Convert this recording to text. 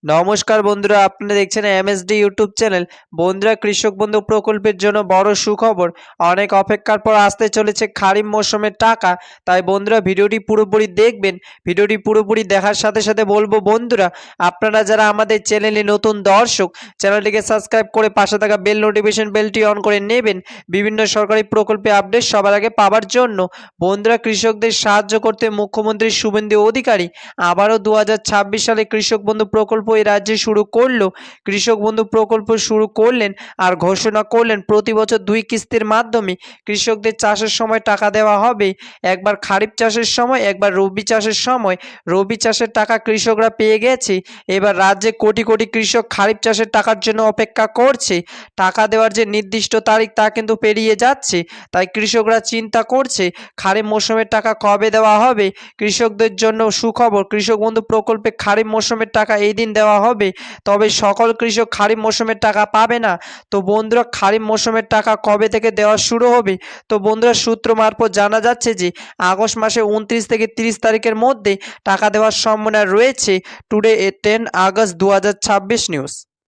নমস্কার বন্ধুরা, আপনারা দেখছেন এমএসডি ইউটিউব চ্যানেল। বন্ধুরা, কৃষক বন্ধু প্রকল্পের জন্য বড় সুখবর। অনেক অপেক্ষার পর আসতে চলেছে খারিফ মৌসুমের টাকা। তাই বন্ধুরা, ভিডিওটি পুরোপুরি দেখবেন। ভিডিওটি পুরোপুরি দেখার সাথে সাথে বলবো বন্ধুরা, আপনারা যারা আমাদের চ্যানেলে নতুন দর্শক, চ্যানেলটিকে সাবস্ক্রাইব করে পাশে থাকা বেল নোটিফিকেশন বেলটি অন করে নেবেন বিভিন্ন সরকারি প্রকল্পে আপডেট সবার আগে পাওয়ার জন্য। বন্ধুরা, কৃষকদের সাহায্য করতে মুখ্যমন্ত্রী শুভেন্দু অধিকারী আবারও 2026 সালে কৃষক বন্ধু প্রকল্প এই রাজ্যে শুরু করলো। কৃষক বন্ধু প্রকল্প শুরু করলেন আর ঘোষণা করলেন প্রতি বছর 2 কিস্তির মাধ্যমে কৃষকদের চাষের সময় টাকা দেওয়া হবে। একবার খারিফ চাষের সময়, একবার রবি চাষের সময়। রবি চাষের টাকা কৃষকরা পেয়ে গেছে। এবার রাজ্যে কোটি কোটি কৃষক খারিফ চাষের টাকার জন্য অপেক্ষা করছে। টাকা দেওয়ার যে নির্দিষ্ট তারিখ তা কিন্তু পেরিয়ে যাচ্ছে। তাই কৃষকরা চিন্তা করছে খারিফ মৌসুমের টাকা কবে দেওয়া হবে। কৃষকদের জন্য সুখবর, কৃষক বন্ধু প্রকল্পে খারিফ মৌসুমের টাকা এই দিন দেওয়া হবে। তবে সকল কৃষক খারিফ মৌসুমের টাকা পাবে না। তো বন্ধুরা, খারিফ মৌসুমের টাকা কবে থেকে দেওয়া শুরু হবে? তো বন্ধুরা, সূত্র মারফত জানা যাচ্ছে যে আগস্ট মাসে 29 থেকে 30 তারিখের মধ্যে টাকা দেওয়ার সম্ভাবনা রয়েছে। Today 10 August 2026 news.